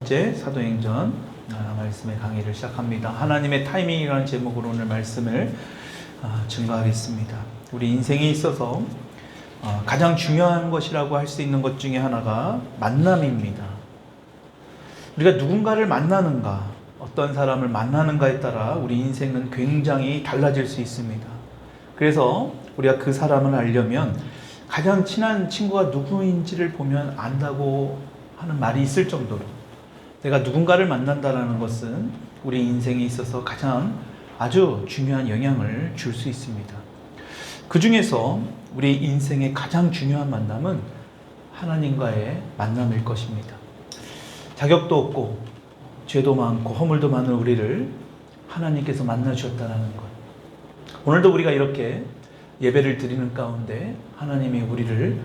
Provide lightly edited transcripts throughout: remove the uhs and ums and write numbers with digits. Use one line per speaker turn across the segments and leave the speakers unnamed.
번째 사도행전 말씀의 강의를 시작합니다. 하나님의 타이밍이라는 제목으로 오늘 말씀을 증거하겠습니다. 우리 인생에 있어서 가장 중요한 것이라고 할 수 있는 것 중에 하나가 만남입니다. 우리가 누군가를 만나는가, 어떤 사람을 만나는가에 따라 우리 인생은 굉장히 달라질 수 있습니다. 그래서 우리가 그 사람을 알려면 가장 친한 친구가 누구인지를 보면 안다고 하는 말이 있을 정도로 내가 누군가를 만난다는 것은 우리 인생에 있어서 가장 아주 중요한 영향을 줄 수 있습니다. 그 중에서 우리 인생의 가장 중요한 만남은 하나님과의 만남일 것입니다. 자격도 없고 죄도 많고 허물도 많은 우리를 하나님께서 만나주셨다는 것, 오늘도 우리가 이렇게 예배를 드리는 가운데 하나님이 우리를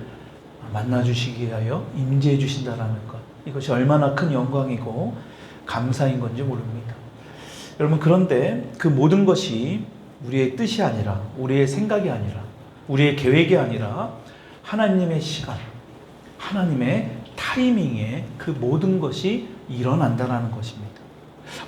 만나주시기 위하여 임재해 주신다는 것, 이것이 얼마나 큰 영광이고 감사인 건지 모릅니다. 여러분, 그런데 그 모든 것이 우리의 뜻이 아니라, 우리의 생각이 아니라, 우리의 계획이 아니라 하나님의 시간, 하나님의 타이밍에 그 모든 것이 일어난다는 것입니다.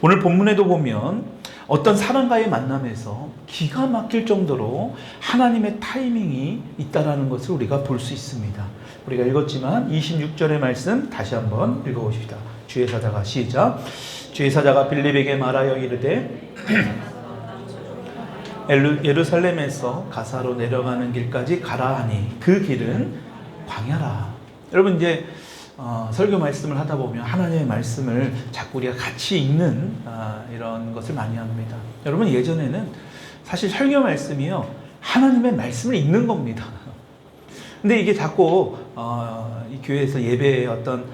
오늘 본문에도 보면 어떤 사람과의 만남에서 기가 막힐 정도로 하나님의 타이밍이 있다는 것을 우리가 볼 수 있습니다. 우리가 읽었지만 26절의 말씀 다시 한번 읽어봅시다. 주의 사자가, 시작. 주의 사자가 빌립에게 말하여 이르되 예루살렘에서 가사로 내려가는 길까지 가라 하니 그 길은 광야라. 여러분, 이제 설교 말씀을 하다 보면 하나님의 말씀을 자꾸 우리가 같이 읽는 이런 것을 많이 합니다. 여러분, 예전에는 사실 설교 말씀이요, 하나님의 말씀을 읽는 겁니다. 근데 이게 자꾸 이 교회에서 예배에 어떤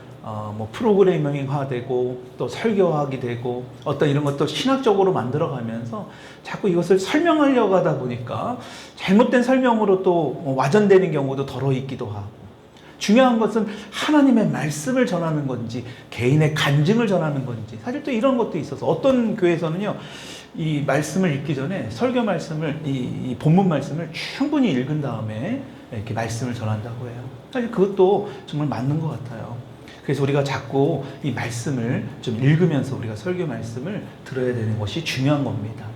프로그래밍화되고 또 설교하게 되고 어떤 이런 것도 신학적으로 만들어가면서 자꾸 이것을 설명하려고 하다 보니까 잘못된 설명으로 또 와전되는 경우도 덜어 있기도 하고, 중요한 것은 하나님의 말씀을 전하는 건지 개인의 간증을 전하는 건지, 사실 또 이런 것도 있어서 어떤 교회에서는요, 이 말씀을 읽기 전에 설교 말씀을, 이 본문 말씀을 충분히 읽은 다음에 이렇게 말씀을 전한다고 해요. 사실 그것도 정말 맞는 것 같아요. 그래서 우리가 자꾸 이 말씀을 좀 읽으면서 우리가 설교 말씀을 들어야 되는 것이 중요한 겁니다.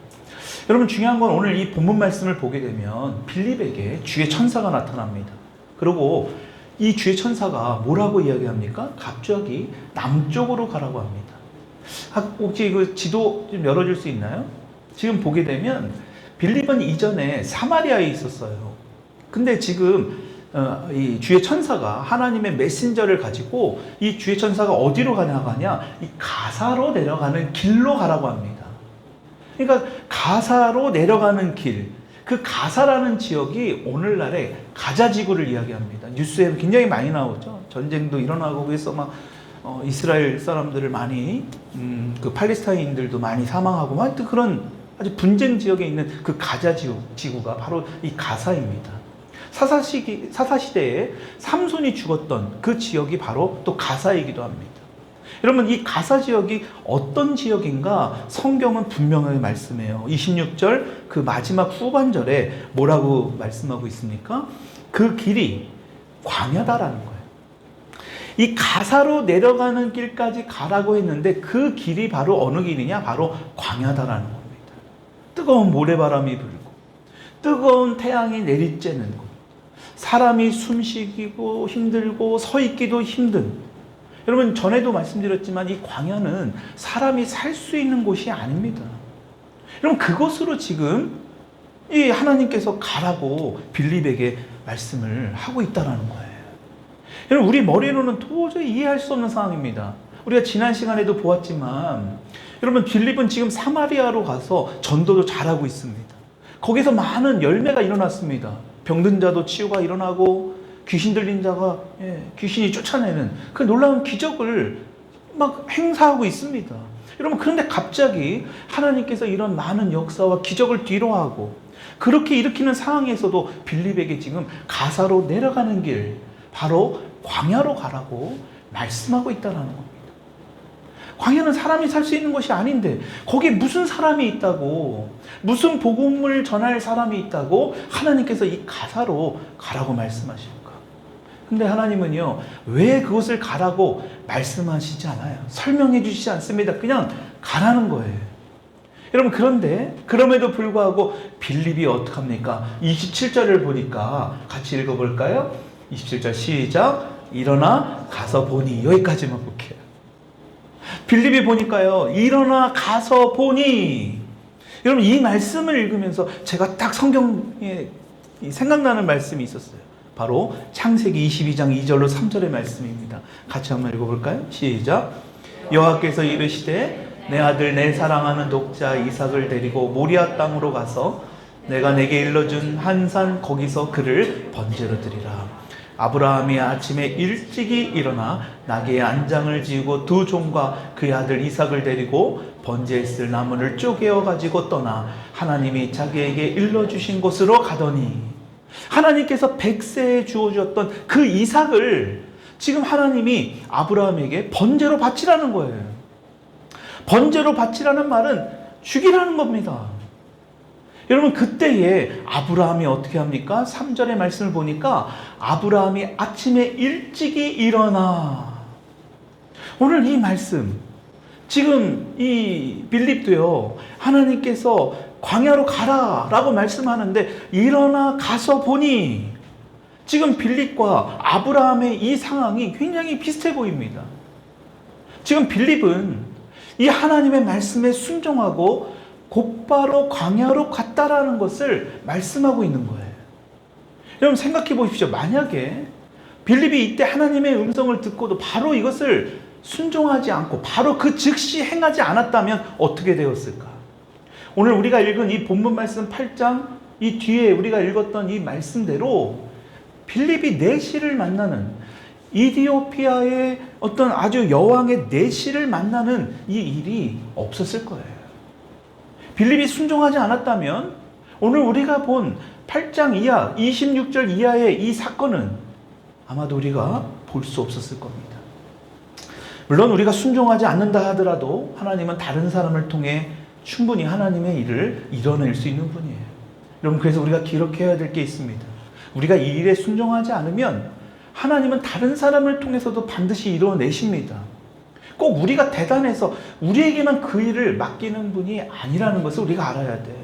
여러분, 중요한 건 오늘 이 본문 말씀을 보게 되면 빌립에게 주의 천사가 나타납니다. 그리고 이 주의 천사가 뭐라고 이야기합니까? 갑자기 남쪽으로 가라고 합니다. 혹시 그 지도 좀 열어줄 수 있나요? 지금 보게 되면 빌립은 이전에 사마리아에 있었어요. 근데 지금 이 주의 천사가, 하나님의 메신저를 가지고 이 주의 천사가 어디로 가냐, 이 가사로 내려가는 길로 가라고 합니다. 그러니까 가사로 내려가는 길, 그 가사라는 지역이 오늘날의 가자 지구를 이야기합니다. 뉴스에 굉장히 많이 나오죠. 전쟁도 일어나고 그래서 막 이스라엘 사람들을 많이 그 팔레스타인들도 많이 사망하고 막 그런 아주 분쟁 지역에 있는 그 가자 지구가 바로 이 가사입니다. 사사시대에 삼손이 죽었던 그 지역이 바로 또 가사이기도 합니다. 여러분, 이 가사 지역이 어떤 지역인가 성경은 분명하게 말씀해요. 26절 그 마지막 후반절에 뭐라고 말씀하고 있습니까? 그 길이 광야다라는 거예요. 이 가사로 내려가는 길까지 가라고 했는데 그 길이 바로 어느 길이냐? 바로 광야다라는 겁니다. 뜨거운 모래바람이 불고 뜨거운 태양이 내리쬐는 곳, 사람이 숨쉬기고 힘들고 서 있기도 힘든, 여러분, 전에도 말씀드렸지만 이 광야는 사람이 살 수 있는 곳이 아닙니다. 여러분, 그것으로 지금 이 하나님께서 가라고 빌립에게 말씀을 하고 있다는 거예요. 여러분, 우리 머리로는 도저히 이해할 수 없는 상황입니다. 우리가 지난 시간에도 보았지만 여러분, 빌립은 지금 사마리아로 가서 전도도 잘하고 있습니다. 거기서 많은 열매가 일어났습니다. 병든 자도 치유가 일어나고 귀신 들린 자가 귀신이 쫓아내는 그 놀라운 기적을 막 행사하고 있습니다. 여러분, 그런데 갑자기 하나님께서 이런 많은 역사와 기적을 뒤로하고 그렇게 일으키는 상황에서도 빌립에게 지금 가사로 내려가는 길, 바로 광야로 가라고 말씀하고 있다는 겁니다. 광야는 사람이 살 수 있는 것이 아닌데 거기에 무슨 사람이 있다고, 무슨 복음을 전할 사람이 있다고 하나님께서 이 가사로 가라고 말씀하실까? 근데 하나님은요, 왜 그것을 가라고 말씀하시지 않아요. 설명해 주시지 않습니다. 그냥 가라는 거예요. 여러분, 그런데 그럼에도 불구하고 빌립이 어떡합니까? 27절을 보니까 같이 읽어볼까요? 27절 시작. 일어나 가서 보니. 여기까지만 볼게요. 빌립이 보니까요, 일어나 가서 보니. 여러분, 이 말씀을 읽으면서 제가 딱 성경에 생각나는 말씀이 있었어요. 바로 창세기 22장 2절로 3절의 말씀입니다. 같이 한번 읽어볼까요? 시작. 여호와께서 이르시되 내 아들 내 사랑하는 독자 이삭을 데리고 모리아 땅으로 가서 내가 내게 일러준 한 산 거기서 그를 번제로 드리라. 아브라함이 아침에 일찍이 일어나 나귀의 안장을 지우고 두 종과 그의 아들 이삭을 데리고 번제했을 나무를 쪼개어 가지고 떠나 하나님이 자기에게 일러주신 곳으로 가더니, 하나님께서 백세에 주어주었던 그 이삭을 지금 하나님이 아브라함에게 번제로 바치라는 거예요. 번제로 바치라는 말은 죽이라는 겁니다. 여러분, 그때에 아브라함이 어떻게 합니까? 3절의 말씀을 보니까 아브라함이 아침에 일찍이 일어나. 오늘 이 말씀, 지금 이 빌립도요, 하나님께서 광야로 가라 라고 말씀하는데 일어나 가서 보니, 지금 빌립과 아브라함의 이 상황이 굉장히 비슷해 보입니다. 지금 빌립은 이 하나님의 말씀에 순종하고 곧바로 광야로 갔다라는 것을 말씀하고 있는 거예요. 여러분, 생각해 보십시오. 만약에 빌립이 이때 하나님의 음성을 듣고도 바로 이것을 순종하지 않고 바로 그 즉시 행하지 않았다면 어떻게 되었을까? 오늘 우리가 읽은 이 본문 말씀 8장 이 뒤에 우리가 읽었던 이 말씀대로 빌립이 내시를 만나는, 이디오피아의 어떤 아주 여왕의 내시를 만나는 이 일이 없었을 거예요. 빌립이 순종하지 않았다면 오늘 우리가 본 8장 이하 26절 이하의 이 사건은 아마도 우리가 볼 수 없었을 겁니다. 물론 우리가 순종하지 않는다 하더라도 하나님은 다른 사람을 통해 충분히 하나님의 일을 이뤄낼 수 있는 분이에요. 여러분, 그래서 우리가 기록해야 될 게 있습니다. 우리가 이 일에 순종하지 않으면 하나님은 다른 사람을 통해서도 반드시 이뤄내십니다. 꼭 우리가 대단해서 우리에게만 그 일을 맡기는 분이 아니라는 것을 우리가 알아야 돼요.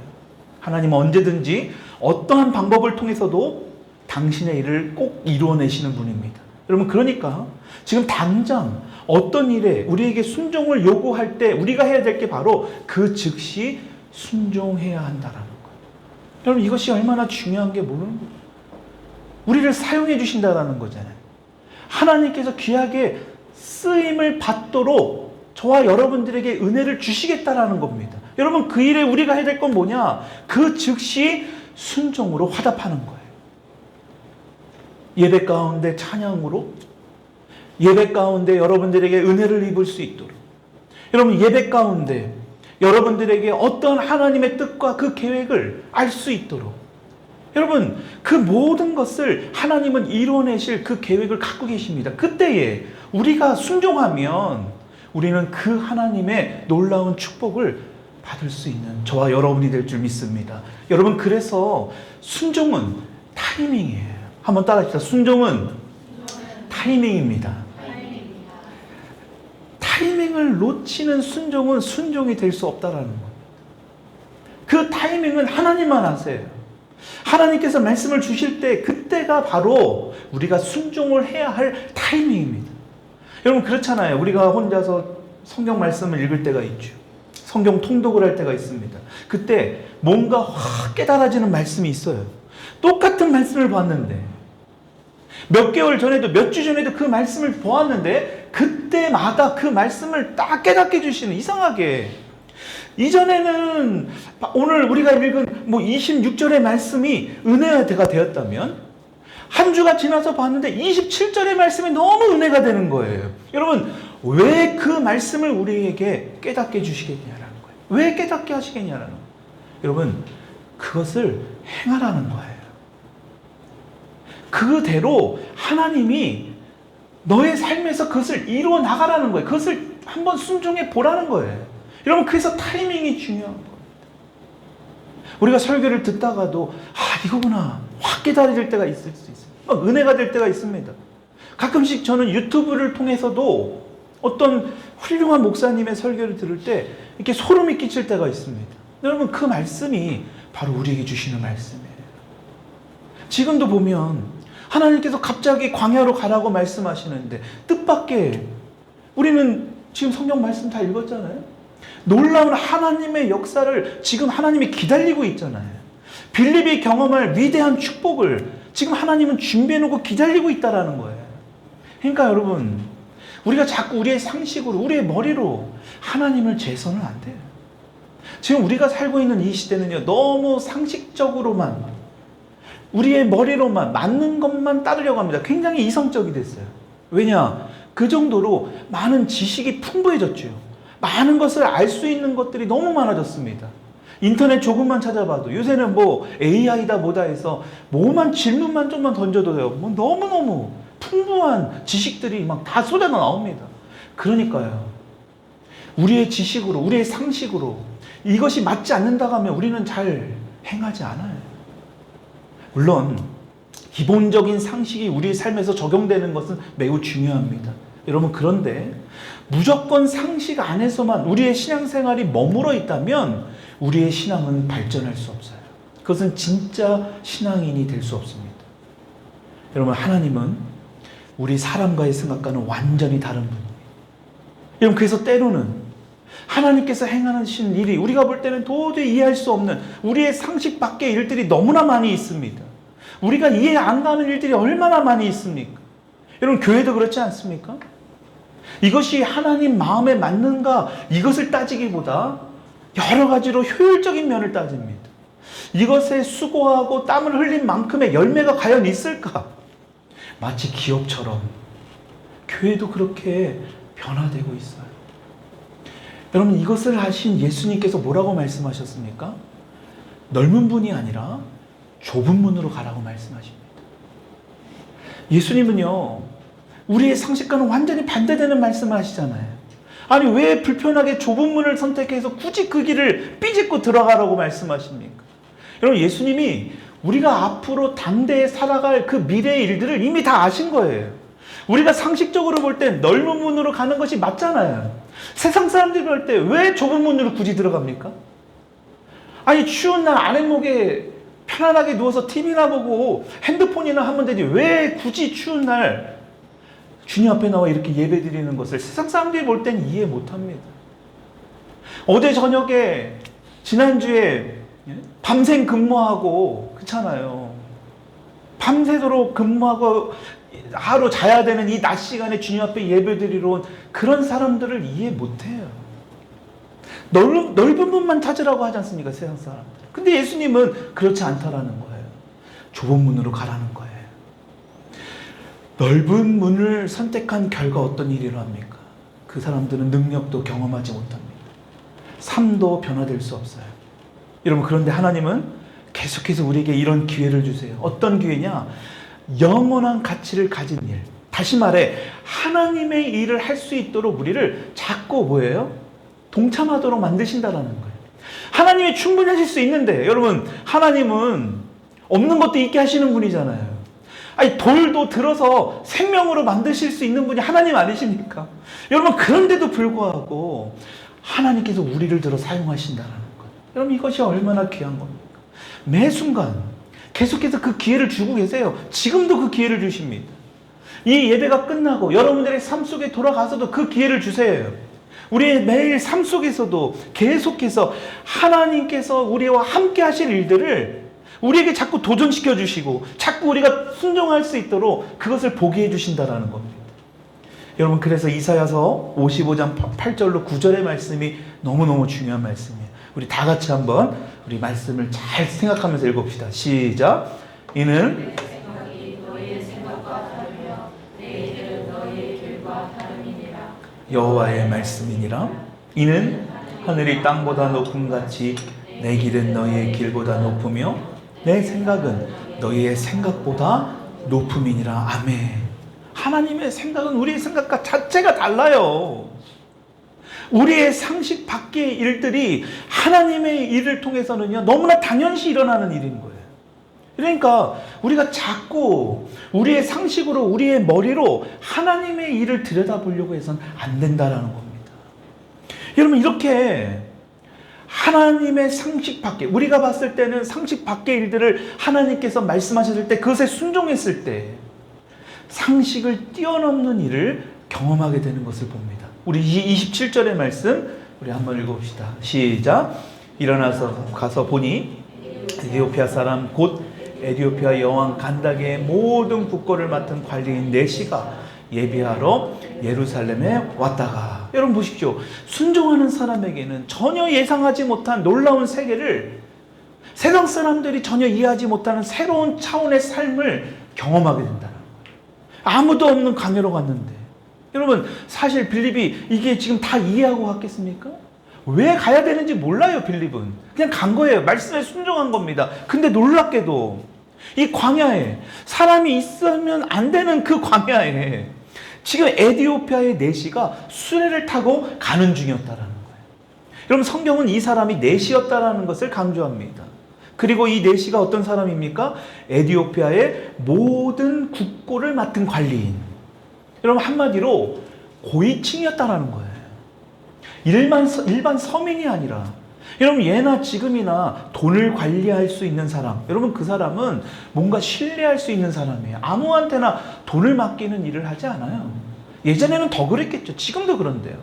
하나님은 언제든지 어떠한 방법을 통해서도 당신의 일을 꼭 이루어내시는 분입니다. 여러분, 그러니까 지금 당장 어떤 일에 우리에게 순종을 요구할 때 우리가 해야 될 게 바로 그 즉시 순종해야 한다라는 거예요. 여러분, 이것이 얼마나 중요한 게 모르는 거예요. 우리를 사용해 주신다는 거잖아요. 하나님께서 귀하게 쓰임을 받도록 저와 여러분들에게 은혜를 주시겠다라는 겁니다. 여러분, 그 일에 우리가 해야 될 건 뭐냐? 그 즉시 순종으로 화답하는 거예요. 예배 가운데 찬양으로, 예배 가운데 여러분들에게 은혜를 입을 수 있도록, 여러분 예배 가운데 여러분들에게 어떤 하나님의 뜻과 그 계획을 알 수 있도록, 여러분 그 모든 것을 하나님은 이뤄내실 그 계획을 갖고 계십니다. 그때에 우리가 순종하면 우리는 그 하나님의 놀라운 축복을 받을 수 있는 저와 여러분이 될 줄 믿습니다. 여러분, 그래서 순종은 타이밍이에요. 한번 따라합시다. 순종은 타이밍입니다. 타이밍을 놓치는 순종은 순종이 될 수 없다라는 겁니다. 그 타이밍은 하나님만 아세요. 하나님께서 말씀을 주실 때 그때가 바로 우리가 순종을 해야 할 타이밍입니다. 여러분, 그렇잖아요. 우리가 혼자서 성경 말씀을 읽을 때가 있죠. 성경 통독을 할 때가 있습니다. 그때 뭔가 확 깨달아지는 말씀이 있어요. 똑같은 말씀을 봤는데, 몇 개월 전에도 몇 주 전에도 그 말씀을 보았는데 그때마다 그 말씀을 딱 깨닫게 해주시는, 이상하게 이전에는 오늘 우리가 읽은 26절의 말씀이 은혜가 되었다면 한 주가 지나서 봤는데 27절의 말씀이 너무 은혜가 되는 거예요. 여러분, 왜 그 말씀을 우리에게 깨닫게 해주시겠냐라는 거예요. 왜 깨닫게 하시겠냐라는 거예요. 여러분, 그것을 행하라는 거예요. 그대로 하나님이 너의 삶에서 그것을 이루어 나가라는 거예요. 그것을 한번 순종해 보라는 거예요. 여러분, 그래서 타이밍이 중요한 겁니다. 우리가 설교를 듣다가도 이거구나 확 깨달아질 때가 있을 수 있어요. 은혜가 될 때가 있습니다. 가끔씩 저는 유튜브를 통해서도 어떤 훌륭한 목사님의 설교를 들을 때 이렇게 소름이 끼칠 때가 있습니다. 여러분, 그 말씀이 바로 우리에게 주시는 말씀이에요. 지금도 보면 하나님께서 갑자기 광야로 가라고 말씀하시는데 뜻밖의, 우리는 지금 성경 말씀 다 읽었잖아요. 놀라운 하나님의 역사를 지금 하나님이 기다리고 있잖아요. 빌립이 경험할 위대한 축복을 지금 하나님은 준비해놓고 기다리고 있다는 거예요. 그러니까 여러분, 우리가 자꾸 우리의 상식으로, 우리의 머리로 하나님을 재서는 안 돼요. 지금 우리가 살고 있는 이 시대는요, 너무 상식적으로만, 우리의 머리로만 맞는 것만 따르려고 합니다. 굉장히 이성적이 됐어요. 왜냐? 그 정도로 많은 지식이 풍부해졌죠. 많은 것을 알 수 있는 것들이 너무 많아졌습니다. 인터넷 조금만 찾아봐도 요새는 뭐 AI다 뭐다 해서 뭐만 질문만 좀만 던져도 돼요. 뭐 너무너무 풍부한 지식들이 막 다 쏟아 나옵니다. 그러니까요, 우리의 지식으로, 우리의 상식으로 이것이 맞지 않는다고 하면 우리는 잘 행하지 않아요. 물론 기본적인 상식이 우리 삶에서 적용되는 것은 매우 중요합니다. 여러분, 그런데 무조건 상식 안에서만 우리의 신앙생활이 머물러 있다면 우리의 신앙은 발전할 수 없어요. 그것은 진짜 신앙인이 될 수 없습니다. 여러분, 하나님은 우리 사람과의 생각과는 완전히 다른 분입니다. 여러분, 그래서 때로는 하나님께서 행하신 일이 우리가 볼 때는 도저히 이해할 수 없는 우리의 상식 밖의 일들이 너무나 많이 있습니다. 우리가 이해 안 가는 일들이 얼마나 많이 있습니까? 여러분, 교회도 그렇지 않습니까? 이것이 하나님 마음에 맞는가, 이것을 따지기보다 여러 가지로 효율적인 면을 따집니다. 이것에 수고하고 땀을 흘린 만큼의 열매가 과연 있을까? 마치 기업처럼 교회도 그렇게 변화되고 있어요. 여러분, 이것을 하신 예수님께서 뭐라고 말씀하셨습니까? 넓은 문이 아니라 좁은 문으로 가라고 말씀하십니다. 예수님은요, 우리의 상식과는 완전히 반대되는 말씀을 하시잖아요. 아니, 왜 불편하게 좁은 문을 선택해서 굳이 그 길을 삐짓고 들어가라고 말씀하십니까? 여러분, 예수님이 우리가 앞으로 당대에 살아갈 그 미래의 일들을 이미 다 아신 거예요. 우리가 상식적으로 볼 때 넓은 문으로 가는 것이 맞잖아요. 세상 사람들이 볼 때 왜 좁은 문으로 굳이 들어갑니까? 아니, 추운 날 아랫목에 편안하게 누워서 TV나 보고 핸드폰이나 하면 되지, 왜 굳이 추운 날 주님 앞에 나와 이렇게 예배 드리는 것을 세상 사람들이 볼 땐 이해 못합니다. 어제 저녁에, 지난주에 밤샘 근무하고, 그렇잖아요. 밤새도록 근무하고 하루 자야 되는 이 낮 시간에 주님 앞에 예배 드리러 온 그런 사람들을 이해 못해요. 넓은 문만 찾으라고 하지 않습니까, 세상 사람들. 근데 예수님은 그렇지 않다라는 거예요. 좁은 문으로 가라는 거예요. 넓은 문을 선택한 결과 어떤 일이 일어납니까? 그 사람들은 능력도 경험하지 못합니다. 삶도 변화될 수 없어요. 여러분, 그런데 하나님은 계속해서 우리에게 이런 기회를 주세요. 어떤 기회냐? 영원한 가치를 가진 일. 다시 말해, 하나님의 일을 할 수 있도록 우리를 자꾸 뭐예요? 동참하도록 만드신다라는 거예요. 하나님이 충분히 하실 수 있는데, 여러분, 하나님은 없는 것도 있게 하시는 분이잖아요. 아니, 돌도 들어서 생명으로 만드실 수 있는 분이 하나님 아니십니까? 여러분, 그런데도 불구하고 하나님께서 우리를 들어 사용하신다는 거예요. 여러분, 이것이 얼마나 귀한 겁니까? 매 순간 계속해서 그 기회를 주고 계세요. 지금도 그 기회를 주십니다. 이 예배가 끝나고 여러분들의 삶 속에 돌아가서도 그 기회를 주세요. 우리의 매일 삶 속에서도 계속해서 하나님께서 우리와 함께 하실 일들을 우리에게 자꾸 도전시켜 주시고 자꾸 우리가 순종할 수 있도록 그것을 보게 해 주신다라는 겁니다. 여러분, 그래서 이사야서 55장 8절로 9절의 말씀이 너무너무 중요한 말씀이에요. 우리 다 같이 한번 우리 말씀을 잘 생각하면서 읽읍시다. 시작. 이는 여호와의 말씀이니라. 이는 하늘이 땅보다 높음 같이 내 길은 너희의 길보다 높으며 내 생각은 너희의 생각보다 높음이니라. 아멘. 하나님의 생각은 우리의 생각과 자체가 달라요. 우리의 상식 밖의 일들이 하나님의 일을 통해서는요, 너무나 당연시 일어나는 일인 거예요. 그러니까 우리가 자꾸 우리의 상식으로, 우리의 머리로 하나님의 일을 들여다보려고 해서는 안 된다라는 겁니다. 여러분, 이렇게 하나님의 상식 밖에, 우리가 봤을 때는 상식 밖의 일들을 하나님께서 말씀하셨을 때, 그것에 순종했을 때 상식을 뛰어넘는 일을 경험하게 되는 것을 봅니다. 우리 27절의 말씀 우리 한번 읽어봅시다. 시작. 일어나서 가서 보니 에디오피아 사람 곧 에디오피아 여왕 간닥의 모든 국고를 맡은 관리인 네시가 예비하러 예루살렘에 왔다가, 여러분 보십시오. 순종하는 사람에게는 전혀 예상하지 못한 놀라운 세계를, 세상 사람들이 전혀 이해하지 못하는 새로운 차원의 삶을 경험하게 된다는 거예요. 아무도 없는 강요로 갔는데, 여러분 사실 빌립이 이게 지금 다 이해하고 갔겠습니까? 왜 가야 되는지 몰라요. 빌립은 그냥 간 거예요. 말씀에 순종한 겁니다. 근데 놀랍게도 이 광야에, 사람이 있으면 안 되는 그 광야에 지금 에디오피아의 네시가 수레를 타고 가는 중이었다라는 거예요. 여러분, 성경은 이 사람이 네시였다라는 것을 강조합니다. 그리고 이 네시가 어떤 사람입니까? 에디오피아의 모든 국고를 맡은 관리인. 여러분, 한마디로 고위층이었다라는 거예요. 일반 서민이 아니라, 여러분 예나 지금이나 돈을 관리할 수 있는 사람, 여러분 그 사람은 뭔가 신뢰할 수 있는 사람이에요. 아무한테나 돈을 맡기는 일을 하지 않아요. 예전에는 더 그랬겠죠. 지금도 그런데요.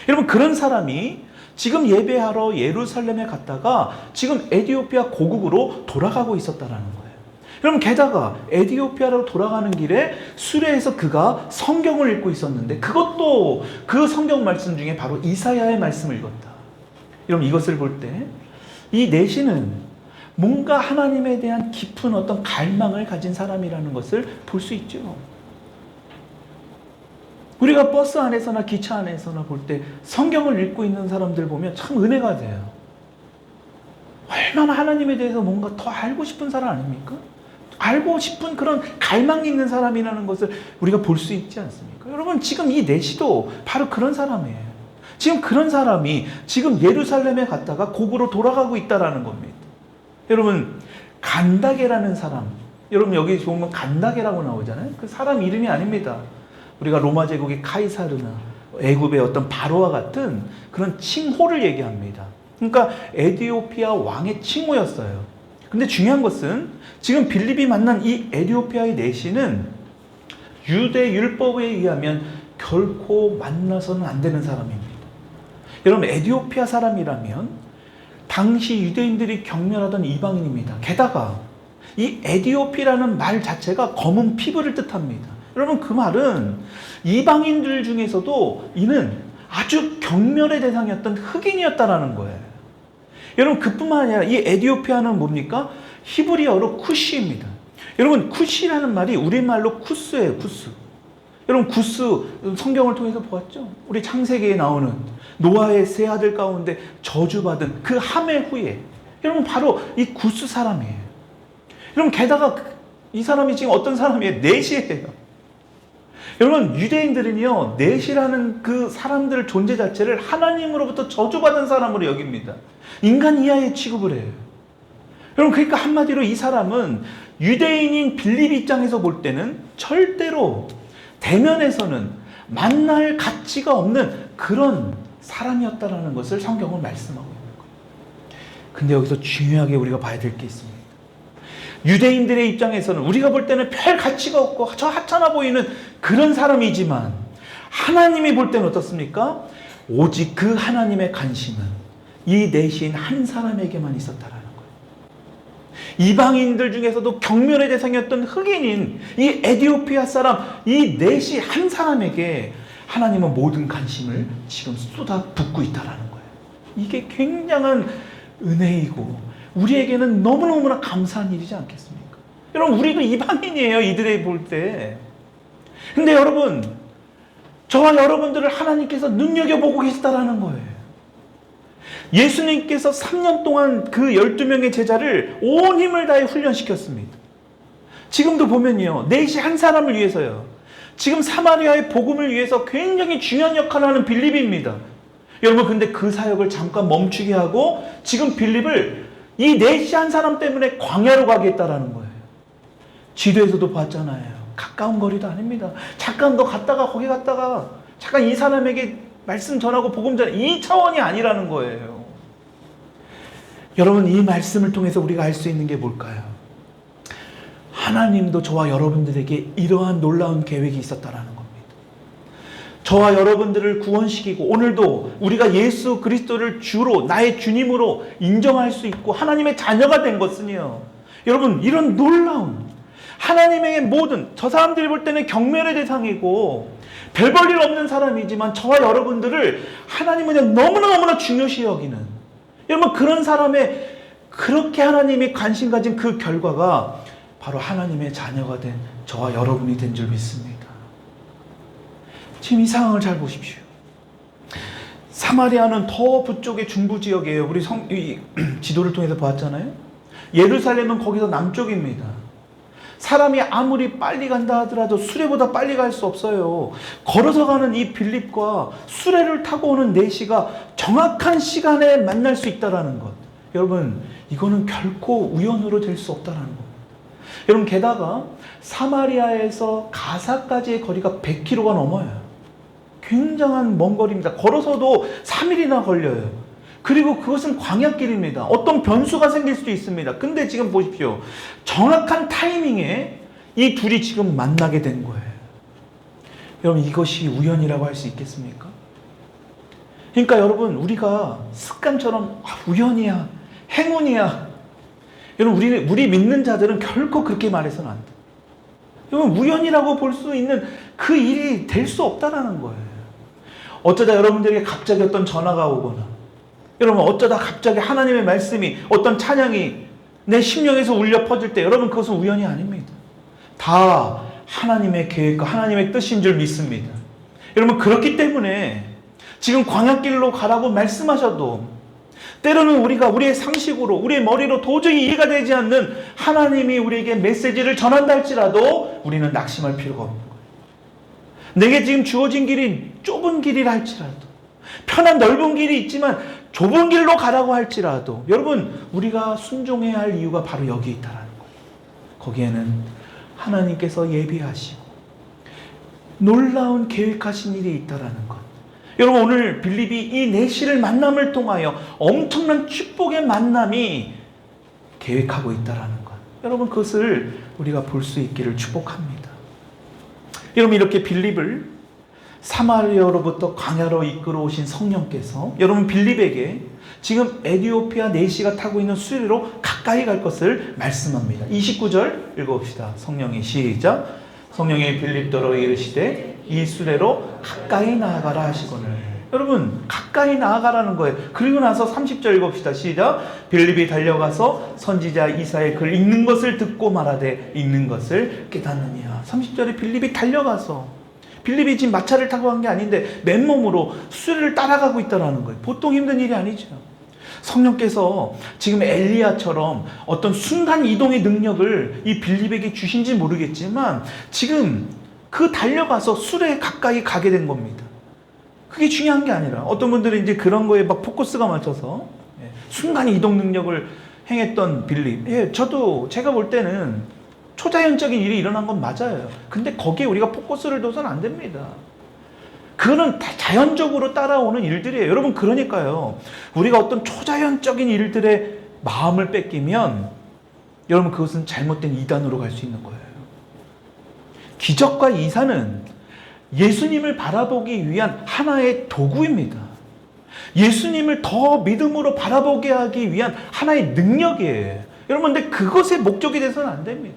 여러분, 그런 사람이 지금 예배하러 예루살렘에 갔다가 지금 에디오피아 고국으로 돌아가고 있었다라는 거예요. 여러분, 게다가 에디오피아로 돌아가는 길에 수레에서 그가 성경을 읽고 있었는데, 그것도 그 성경 말씀 중에 바로 이사야의 말씀을 읽었다. 여러분, 이것을 볼 때 이 네시는 뭔가 하나님에 대한 깊은 어떤 갈망을 가진 사람이라는 것을 볼 수 있죠. 우리가 버스 안에서나 기차 안에서나 볼 때 성경을 읽고 있는 사람들 보면 참 은혜가 돼요. 얼마나 하나님에 대해서 뭔가 더 알고 싶은 사람 아닙니까? 알고 싶은 그런 갈망이 있는 사람이라는 것을 우리가 볼 수 있지 않습니까? 여러분, 지금 이 네시도 바로 그런 사람이에요. 지금 그런 사람이 지금 예루살렘에 갔다가 고국으로 돌아가고 있다라는 겁니다. 여러분, 간다게라는 사람, 여러분 여기 보면 간다게라고 나오잖아요. 그 사람 이름이 아닙니다. 우리가 로마 제국의 카이사르나 애굽의 어떤 바로와 같은 그런 칭호를 얘기합니다. 그러니까 에디오피아 왕의 칭호였어요. 근데 중요한 것은 지금 빌립이 만난 이 에디오피아의 네시는 유대 율법에 의하면 결코 만나서는 안 되는 사람입니다. 여러분, 에디오피아 사람이라면 당시 유대인들이 경멸하던 이방인입니다. 게다가 이 에디오피라는 말 자체가 검은 피부를 뜻합니다. 여러분, 그 말은 이방인들 중에서도 이는 아주 경멸의 대상이었던 흑인이었다라는 거예요. 여러분, 그뿐만 아니라 이 에디오피아는 뭡니까? 히브리어로 쿠시입니다. 여러분, 쿠시라는 말이 우리말로 쿠스예요. 쿠스. 여러분, 구스 성경을 통해서 보았죠? 우리 창세기에 나오는 노아의 세 아들 가운데 저주받은 그 함의 후에, 여러분 바로 이 구스 사람이에요. 여러분, 게다가 이 사람이 지금 어떤 사람이에요? 넷이에요. 여러분, 유대인들은요, 넷이라는 그 사람들 존재 자체를 하나님으로부터 저주받은 사람으로 여깁니다. 인간 이하의 취급을 해요. 여러분, 그러니까 한마디로 이 사람은 유대인인 빌립 입장에서 볼 때는 절대로 대면에서는 만날 가치가 없는 그런 사람이었다라는 것을 성경은 말씀하고 있는 거예요. 근데 여기서 중요하게 우리가 봐야 될 게 있습니다. 유대인들의 입장에서는 우리가 볼 때는 별 가치가 없고 저 하찮아 보이는 그런 사람이지만, 하나님이 볼 때는 어떻습니까? 오직 그 하나님의 관심은 이 내신 한 사람에게만 있었다라는 거예요. 이방인들 중에서도 경멸의 대상이었던 흑인인 이 에디오피아 사람, 이 넷이 한 사람에게 하나님은 모든 관심을 지금 쏟아붓고 있다라는 거예요. 이게 굉장한 은혜이고 우리에게는 너무너무나 감사한 일이지 않겠습니까? 여러분, 우리도 이방인이에요, 이들에 볼 때. 근데 여러분, 저와 여러분들을 하나님께서 눈여겨보고 계시다라는 거예요. 예수님께서 3년 동안 그 12명의 제자를 온 힘을 다해 훈련시켰습니다. 지금도 보면요, 넷이 한 사람을 위해서요. 지금 사마리아의 복음을 위해서 굉장히 중요한 역할을 하는 빌립입니다. 여러분, 근데 그 사역을 잠깐 멈추게 하고 지금 빌립을 이 넷이 한 사람 때문에 광야로 가겠다라는 거예요. 지도에서도 봤잖아요. 가까운 거리도 아닙니다. 잠깐 너 갔다가 거기 갔다가 잠깐 이 사람에게 말씀 전하고 복음 전해, 이 차원이 아니라는 거예요. 여러분, 이 말씀을 통해서 우리가 알 수 있는 게 뭘까요? 하나님도 저와 여러분들에게 이러한 놀라운 계획이 있었다라는 겁니다. 저와 여러분들을 구원시키고 오늘도 우리가 예수 그리스도를 주로 나의 주님으로 인정할 수 있고 하나님의 자녀가 된 것은요, 여러분, 이런 놀라운 하나님의 모든, 저 사람들이 볼 때는 경멸의 대상이고 별 볼 일 없는 사람이지만 저와 여러분들을 하나님은 너무나 중요시 여기는, 여러분, 그런 사람의, 그렇게 하나님이 관심 가진 그 결과가 바로 하나님의 자녀가 된 저와 여러분이 된 줄 믿습니다. 지금 이 상황을 잘 보십시오. 사마리아는 더 북쪽의 중부 지역이에요. 우리 지도를 통해서 봤잖아요. 예루살렘은 거기서 남쪽입니다. 사람이 아무리 빨리 간다 하더라도 수레보다 빨리 갈 수 없어요. 걸어서 가는 이 빌립과 수레를 타고 오는 내시가 정확한 시간에 만날 수 있다는 것. 여러분, 이거는 결코 우연으로 될 수 없다는 것. 여러분, 게다가 사마리아에서 가사까지의 거리가 100km가 넘어요. 굉장한 먼 거리입니다. 걸어서도 3일이나 걸려요. 그리고 그것은 광야길입니다. 어떤 변수가 생길 수도 있습니다. 근데 지금 보십시오. 정확한 타이밍에 이 둘이 지금 만나게 된 거예요. 여러분, 이것이 우연이라고 할 수 있겠습니까? 그러니까 여러분, 우리가 습관처럼 우연이야, 행운이야. 여러분, 우리 믿는 자들은 결코 그렇게 말해서는 안 돼. 여러분, 우연이라고 볼 수 있는 그 일이 될 수 없다라는 거예요. 어쩌다 여러분들에게 갑자기 어떤 전화가 오거나, 여러분, 어쩌다 갑자기 하나님의 말씀이, 어떤 찬양이 내 심령에서 울려 퍼질 때, 여러분, 그것은 우연이 아닙니다. 다 하나님의 계획과 하나님의 뜻인 줄 믿습니다. 여러분, 그렇기 때문에 지금 광야길로 가라고 말씀하셔도 때로는 우리가 우리의 상식으로, 우리의 머리로 도저히 이해가 되지 않는 하나님이 우리에게 메시지를 전한다 할지라도 우리는 낙심할 필요가 없는 거예요. 내게 지금 주어진 길이 좁은 길이라 할지라도, 편한 넓은 길이 있지만 좁은 길로 가라고 할지라도, 여러분, 우리가 순종해야 할 이유가 바로 여기 있다는 거예요. 거기에는 하나님께서 예비하시고 놀라운 계획하신 일이 있다는 것. 여러분, 오늘 빌립이 이 내시를 만남을 통하여 엄청난 축복의 만남이 계획하고 있다는 것. 여러분, 그것을 우리가 볼 수 있기를 축복합니다. 여러분, 이렇게 빌립을 사마리아로부터 광야로 이끌어 오신 성령께서 여러분 빌립에게 지금 에티오피아 내시가 타고 있는 수레로 가까이 갈 것을 말씀합니다. 29절 읽어봅시다. 성령이 시작. 성령이 빌립더러 이르시되 이 수레로 가까이 나아가라 하시거늘. 여러분, 가까이 나아가라는 거예요. 그리고 나서 30절 읽읍시다. 시작. 빌립이 달려가서 선지자 이사의 글 읽는 것을 듣고 말하되 읽는 것을 깨닫느니라. 30절에 빌립이 달려가서, 빌립이 지금 마차를 타고 간 게 아닌데 맨몸으로 수레를 따라가고 있다는 거예요. 보통 힘든 일이 아니죠. 성령께서 지금 엘리야처럼 어떤 순간 이동의 능력을 이 빌립에게 주신지 모르겠지만 지금 그 달려가서 수레에 가까이 가게 된 겁니다. 그게 중요한 게 아니라, 어떤 분들은 이제 그런 거에 막 포커스가 맞춰서 순간 이동 능력을 행했던 빌립. 저도 제가 볼 때는 초자연적인 일이 일어난 건 맞아요. 근데 거기에 우리가 포커스를 둬서는 안 됩니다. 그거는 다 자연적으로 따라오는 일들이에요. 여러분, 그러니까요, 우리가 어떤 초자연적인 일들의 마음을 뺏기면 여러분, 그것은 잘못된 이단으로 갈 수 있는 거예요. 기적과 이사는 예수님을 바라보기 위한 하나의 도구입니다. 예수님을 더 믿음으로 바라보게 하기 위한 하나의 능력이에요. 여러분, 근데 그것의 목적이 돼서는 안 됩니다.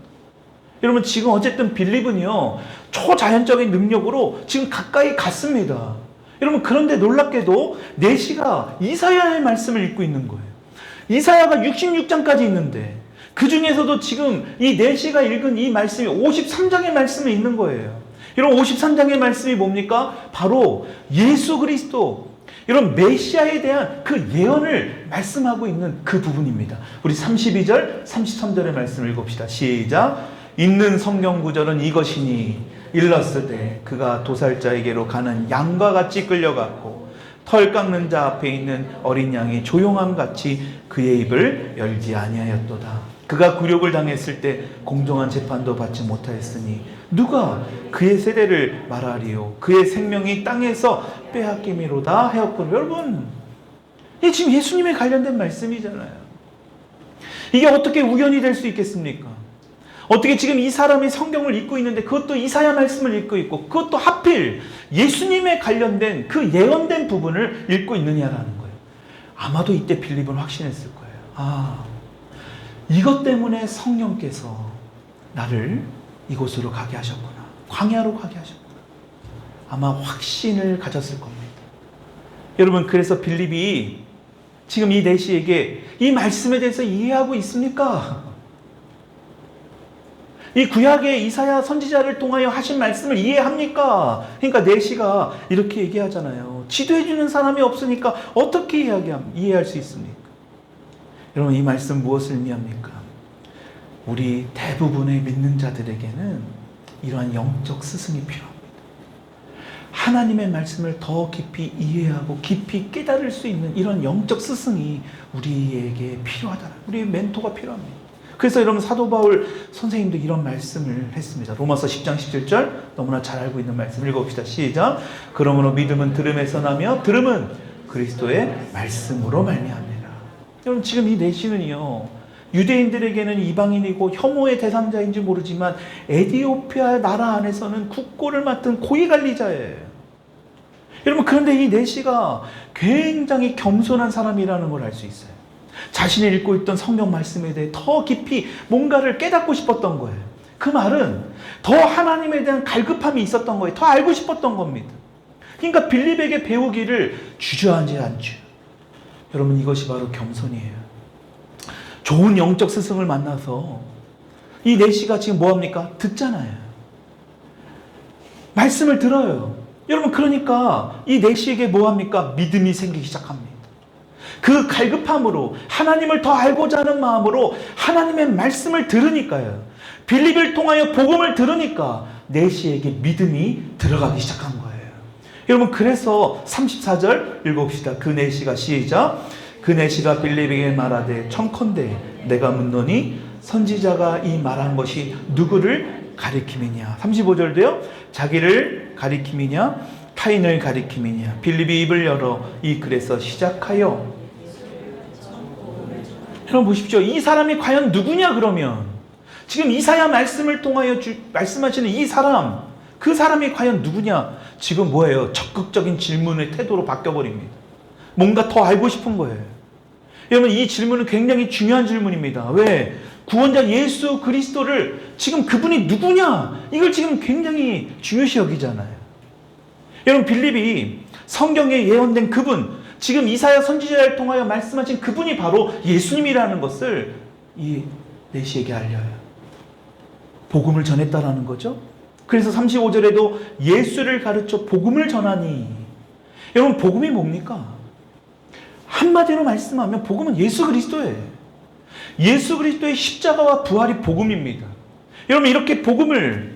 여러분, 지금 어쨌든 빌립은요, 초자연적인 능력으로 지금 가까이 갔습니다. 여러분, 그런데 놀랍게도 내시가 이사야의 말씀을 읽고 있는 거예요. 이사야가 66장까지 있는데 그 중에서도 지금 이 내시가 읽은 이 말씀이 53장의 말씀이 있는 거예요. 여러분, 53장의 말씀이 뭡니까? 바로 예수 그리스도, 이런 메시아에 대한 그 예언을 말씀하고 있는 그 부분입니다. 우리 32절, 33절의 말씀을 읽읍시다. 시작. 있는 성경 구절은 이것이니 일렀을 때 그가 도살자에게로 가는 양과 같이 끌려갔고 털 깎는 자 앞에 있는 어린 양이 조용함 같이 그의 입을 열지 아니하였도다. 그가 굴욕을 당했을 때 공정한 재판도 받지 못하였으니 누가 그의 세대를 말하리요. 그의 생명이 땅에서 빼앗김이로다 하였거든요. 여러분, 이게 지금 예수님에 관련된 말씀이잖아요. 이게 어떻게 우연이 될 수 있겠습니까? 어떻게 지금 이 사람이 성경을 읽고 있는데 그것도 이사야 말씀을 읽고 있고 그것도 하필 예수님에 관련된 그 예언된 부분을 읽고 있느냐라는 거예요. 아마도 이때 빌립은 확신했을 거예요. 이것 때문에 성령께서 나를 이곳으로 가게 하셨구나. 광야로 가게 하셨구나. 아마 확신을 가졌을 겁니다. 여러분, 그래서 빌립이 지금 이 내시에게 이 말씀에 대해서 이해하고 있습니까? 이 구약의 이사야 선지자를 통하여 하신 말씀을 이해합니까? 그러니까 내시가 이렇게 얘기하잖아요. 지도해주는 사람이 없으니까 어떻게 이해할 수 있습니까? 여러분, 이 말씀 무엇을 의미합니까? 우리 대부분의 믿는 자들에게는 이러한 영적 스승이 필요합니다. 하나님의 말씀을 더 깊이 이해하고 깊이 깨달을 수 있는 이런 영적 스승이 우리에게 필요하다. 우리의 멘토가 필요합니다. 그래서 여러분, 사도 바울 선생님도 이런 말씀을 했습니다. 로마서 10장 17절 너무나 잘 알고 있는 말씀 읽어봅시다. 시작. 그러므로 믿음은 들음에서 나며 들음은 그리스도의 말씀으로 말미암니다. 여러분, 지금 이 내시는요, 유대인들에게는 이방인이고 혐오의 대상자인지 모르지만 에디오피아 나라 안에서는 국고를 맡은 고위관리자예요. 여러분, 그런데 이 내시가 굉장히 겸손한 사람이라는 걸 알 수 있어요. 자신이 읽고 있던 성경 말씀에 대해 더 깊이 뭔가를 깨닫고 싶었던 거예요. 그 말은 더 하나님에 대한 갈급함이 있었던 거예요. 더 알고 싶었던 겁니다. 그러니까 빌립에게 배우기를 주저하지 않죠. 여러분, 이것이 바로 겸손이에요. 좋은 영적 스승을 만나서 이 내시가 지금 뭐합니까? 듣잖아요. 말씀을 들어요. 여러분, 그러니까 이 내시에게 뭐합니까? 믿음이 생기기 시작합니다. 그 갈급함으로 하나님을 더 알고자 하는 마음으로 하나님의 말씀을 들으니까요. 빌립을 통하여 복음을 들으니까 내시에게 믿음이 들어가기 시작한 거예요. 여러분, 그래서 34절 읽어봅시다. 그 내시가 시작. 그 내시가 빌립에게 말하되 청컨대 내가 묻노니 선지자가 이 말한 것이 누구를 가리킴이냐. 35절도요. 자기를 가리킴이냐 타인을 가리킴이냐. 빌립이 입을 열어 이 글에서 시작하여. 여러분 보십시오. 이 사람이 과연 누구냐 그러면 지금 이사야 말씀을 통하여 말씀하시는 이 사람, 그 사람이 과연 누구냐. 지금 뭐예요? 적극적인 질문의 태도로 바뀌어버립니다. 뭔가 더 알고 싶은 거예요. 여러분, 이 질문은 굉장히 중요한 질문입니다. 왜? 구원자 예수 그리스도를 지금 그분이 누구냐? 이걸 지금 굉장히 중요시 여기잖아요. 여러분, 빌립이 성경에 예언된 그분, 지금 이사야 선지자를 통하여 말씀하신 그분이 바로 예수님이라는 것을 이 내시에게 알려요. 복음을 전했다라는 거죠. 그래서 35절에도 예수를 가르쳐 복음을 전하니. 여러분, 복음이 뭡니까? 한마디로 말씀하면 복음은 예수 그리스도예요. 예수 그리스도의 십자가와 부활이 복음입니다. 여러분, 이렇게 복음을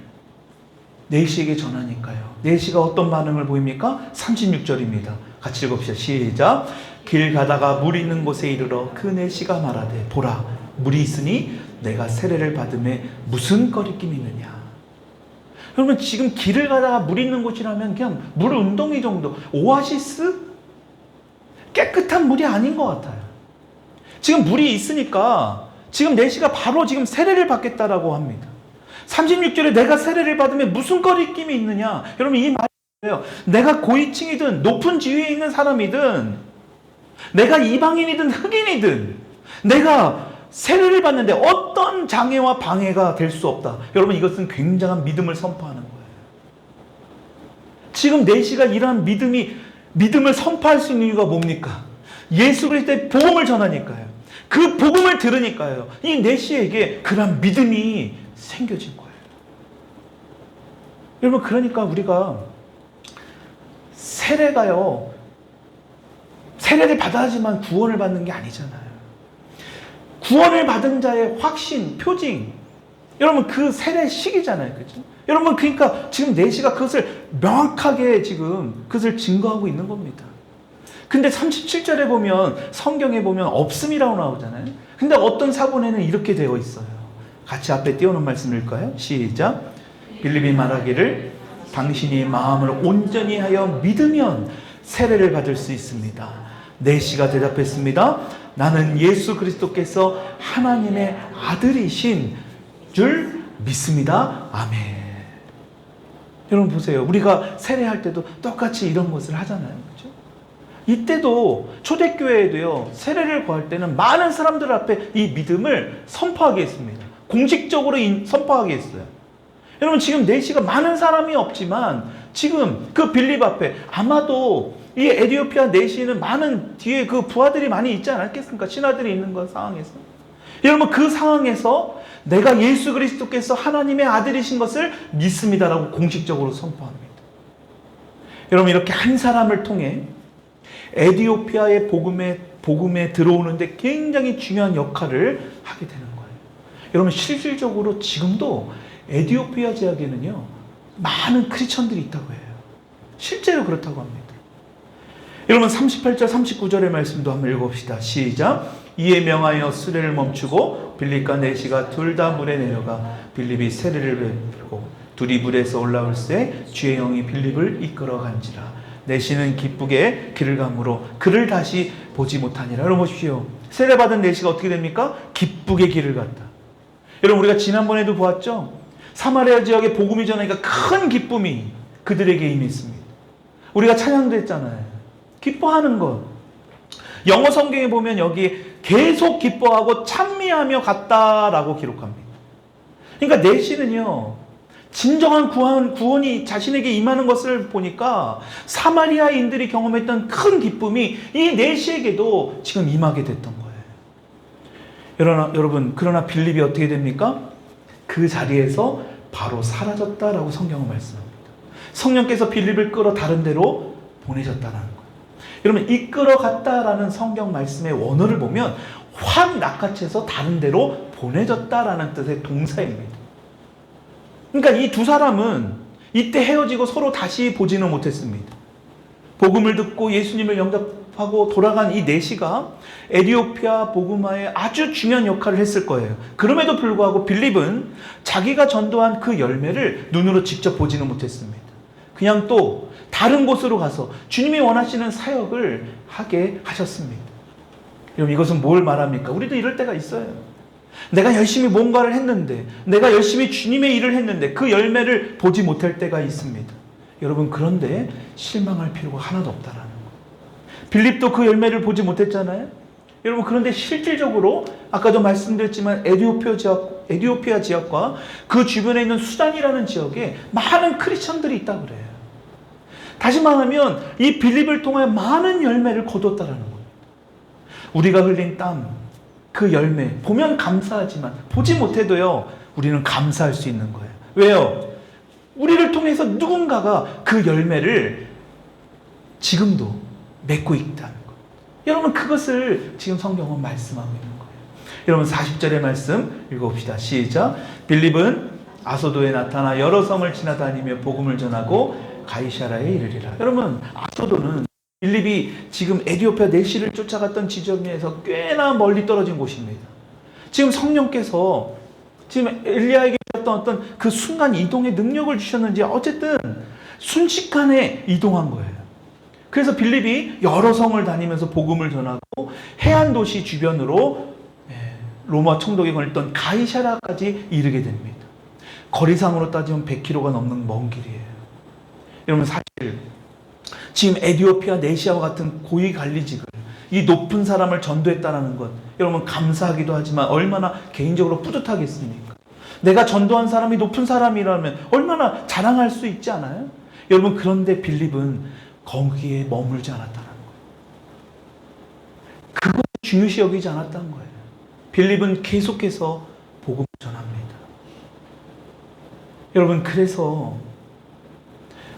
내시에게 전하니까요. 내시가 어떤 반응을 보입니까? 36절입니다. 같이 읽읍시다. 시작. 길 가다가 물 있는 곳에 이르러 그 내시가 말하되 보라, 물이 있으니 내가 세례를 받음에 무슨 거리낌이 있느냐. 여러분, 지금 길을 가다가 물 있는 곳이라면 그냥 물 운동이 정도, 오아시스? 깨끗한 물이 아닌 것 같아요. 지금 물이 있으니까 지금 내시가 바로 지금 세례를 받겠다라고 합니다. 36절에 내가 세례를 받으면 무슨 거리낌이 있느냐. 여러분, 이 말이 뭐예요? 내가 고위층이든 높은 지위에 있는 사람이든 내가 이방인이든 흑인이든 내가 세례를 받는데 어떤 장애와 방해가 될 수 없다. 여러분, 이것은 굉장한 믿음을 선포하는 거예요. 지금 내시가 이러한 믿음을 선포할 수 있는 이유가 뭡니까? 예수 그리스도의 복음을 전하니까요. 그 복음을 들으니까요. 이 내시에게 그런 믿음이 생겨진 거예요. 여러분, 그러니까 우리가 세례가요, 세례를 받아야지만 구원을 받는 게 아니잖아요. 구원을 받은 자의 확신, 표징, 여러분 그 세례식이잖아요. 그렇죠? 여러분, 그러니까 지금 내시가 그것을 명확하게 지금 그것을 증거하고 있는 겁니다. 근데 37절에 보면, 성경에 보면 없음이라고 나오잖아요. 근데 어떤 사본에는 이렇게 되어 있어요. 같이 앞에 띄워놓은 말씀 읽을까요? 시작. 빌립이 말하기를 당신이 마음을 온전히 하여 믿으면 세례를 받을 수 있습니다. 내시가 대답했습니다. 나는 예수 그리스도께서 하나님의 아들이신 줄 믿습니다. 아멘. 여러분 보세요. 우리가 세례할 때도 똑같이 이런 것을 하잖아요. 그렇죠? 이때도 초대교회에도요, 세례를 구할 때는 많은 사람들 앞에 이 믿음을 선포하게 했습니다. 공식적으로 선포하게 했어요. 여러분 지금 내시가 많은 사람이 없지만 지금 그 빌립 앞에 아마도 이 에티오피아 내시는 많은 뒤에 그 부하들이 많이 있지 않았겠습니까? 신하들이 있는 그 상황에서. 여러분 그 상황에서 내가 예수 그리스도께서 하나님의 아들이신 것을 믿습니다라고 공식적으로 선포합니다. 여러분 이렇게 한 사람을 통해 에티오피아의 복음에 들어오는데 굉장히 중요한 역할을 하게 되는 거예요. 여러분 실질적으로 지금도 에티오피아 지역에는요 많은 크리스천들이 있다고 해요. 실제로 그렇다고 합니다. 여러분 38절 39절의 말씀도 한번 읽어봅시다. 시작. 이에 명하여 수레를 멈추고 빌립과 내시가 둘 다 물에 내려가 빌립이 세례를 베풀고 둘이 물에서 올라올새 주의 영이 빌립을 이끌어 간지라. 내시는 기쁘게 길을 가므로 그를 다시 보지 못하니라. 여러분 보십시오. 세례받은 내시가 어떻게 됩니까? 기쁘게 길을 갔다. 여러분 우리가 지난번에도 보았죠? 사마리아 지역에 복음이 전하니까 큰 기쁨이 그들에게 임했습니다. 우리가 찬양도 했잖아요. 기뻐하는 것. 영어 성경에 보면 여기 계속 기뻐하고 찬미하며 갔다라고 기록합니다. 그러니까 내시는요, 진정한 구원이 자신에게 임하는 것을 보니까 사마리아인들이 경험했던 큰 기쁨이 이 내시에게도 지금 임하게 됐던 거예요. 여러분, 그러나 빌립이 어떻게 됩니까? 그 자리에서 바로 사라졌다라고 성경은 말씀합니다. 성령께서 빌립을 끌어 다른 데로 보내셨다는 거예요. 여러분 이끌어 갔다라는 성경 말씀의 원어를 보면 확 낚아채서 다른 데로 보내졌다라는 뜻의 동사입니다. 그러니까 이 두 사람은 이때 헤어지고 서로 다시 보지는 못했습니다. 복음을 듣고 예수님을 영접하고 돌아간 이 내시가 에티오피아 복음화에 아주 중요한 역할을 했을 거예요. 그럼에도 불구하고 빌립은 자기가 전도한 그 열매를 눈으로 직접 보지는 못했습니다. 그냥 또 다른 곳으로 가서 주님이 원하시는 사역을 하게 하셨습니다. 여러분 이것은 뭘 말합니까? 우리도 이럴 때가 있어요. 내가 열심히 뭔가를 했는데, 내가 열심히 주님의 일을 했는데 그 열매를 보지 못할 때가 있습니다. 여러분 그런데 실망할 필요가 하나도 없다라는 거예요. 빌립도 그 열매를 보지 못했잖아요. 여러분 그런데 실질적으로 아까도 말씀드렸지만 에티오피아 지역과 그 주변에 있는 수단이라는 지역에 많은 크리스천들이 있다고 그래요. 다시 말하면 이 빌립을 통해 많은 열매를 거뒀다라는 거예요. 우리가 흘린 땀, 그 열매 보면 감사하지만 보지 못해도요 우리는 감사할 수 있는 거예요. 왜요? 우리를 통해서 누군가가 그 열매를 지금도 맺고 있다는 거예요. 여러분 그것을 지금 성경은 말씀하고 있는 거예요. 여러분 40절의 말씀 읽어봅시다. 시작. 빌립은 아소도에 나타나 여러 섬을 지나다니며 복음을 전하고 가이사라에 이르리라. 여러분 아소도는 빌립이 지금 에티오피아 내시를 쫓아갔던 지점에서 꽤나 멀리 떨어진 곳입니다. 지금 성령께서 지금 엘리야에게 주셨던 어떤 그 순간 이동의 능력을 주셨는지 어쨌든 순식간에 이동한 거예요. 그래서 빌립이 여러 성을 다니면서 복음을 전하고 해안 도시 주변으로 로마 총독에 걸렸던 가이사라까지 이르게 됩니다. 거리상으로 따지면 100km가 넘는 먼 길이에요. 여러분 사실 지금 에티오피아 내시아와 같은 고위 관리직을 이 높은 사람을 전도했다는 것, 여러분 감사하기도 하지만 얼마나 개인적으로 뿌듯하겠습니까? 내가 전도한 사람이 높은 사람이라면 얼마나 자랑할 수 있지 않아요? 여러분 그런데 빌립은 거기에 머물지 않았다는 거예요. 그것을 중요시 여기지 않았다는 거예요. 빌립은 계속해서 복음을 전합니다. 여러분 그래서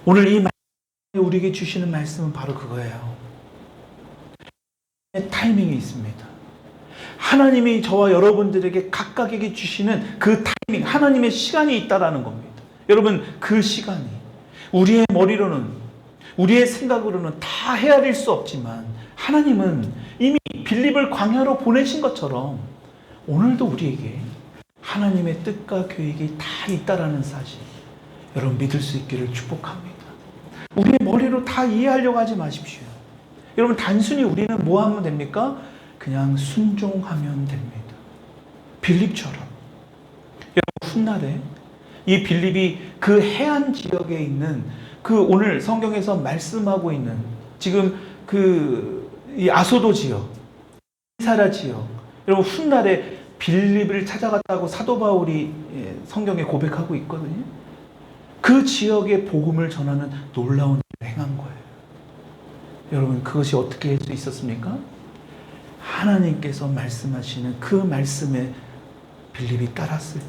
오늘 이 말씀이 우리에게 주시는 말씀은 바로 그거예요. 타이밍이 있습니다. 하나님이 저와 여러분들에게 각각에게 주시는 그 타이밍, 하나님의 시간이 있다라는 겁니다. 여러분 그 시간이 우리의 머리로는, 우리의 생각으로는 다 헤아릴 수 없지만 하나님은 이미 빌립을 광야로 보내신 것처럼 오늘도 우리에게 하나님의 뜻과 계획이 다 있다라는 사실, 여러분 믿을 수 있기를 축복합니다. 우리의 머리로 다 이해하려고 하지 마십시오. 여러분 단순히 우리는 뭐 하면 됩니까? 그냥 순종하면 됩니다. 빌립처럼. 여러분 훗날에 이 빌립이 그 해안 지역에 있는 그 오늘 성경에서 말씀하고 있는 지금 이 아소도 지역, 이사라 지역, 여러분 훗날에 빌립을 찾아갔다고 사도 바울이 성경에 고백하고 있거든요. 그 지역의 복음을 전하는 놀라운 일을 행한 거예요. 여러분 그것이 어떻게 할 수 있었습니까? 하나님께서 말씀하시는 그 말씀에 빌립이 따랐을 때,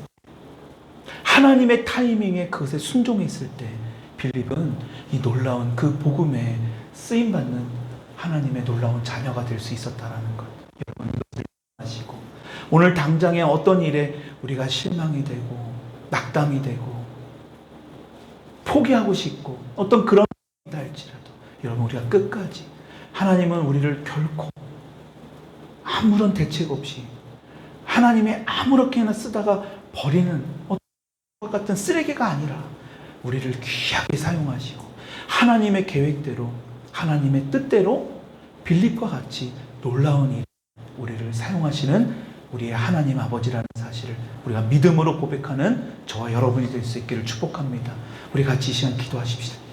하나님의 타이밍에 그것에 순종했을 때 빌립은 이 놀라운 그 복음에 쓰임받는 하나님의 놀라운 자녀가 될 수 있었다라는 것, 여러분 이것을 아시고 오늘 당장의 어떤 일에 우리가 실망이 되고 낙담이 되고 포기하고 싶고 어떤 그런 일이 할지라도 여러분 우리가 끝까지, 하나님은 우리를 결코 아무런 대책 없이 하나님의 아무렇게나 쓰다가 버리는 어떤 것 같은 쓰레기가 아니라 우리를 귀하게 사용하시고 하나님의 계획대로 하나님의 뜻대로 빌립과 같이 놀라운 일 우리를 사용하시는 우리의 하나님 아버지라는 사실을 우리가 믿음으로 고백하는 저와 여러분이 될 수 있기를 축복합니다. 우리 같이 이 시간 기도하십시다.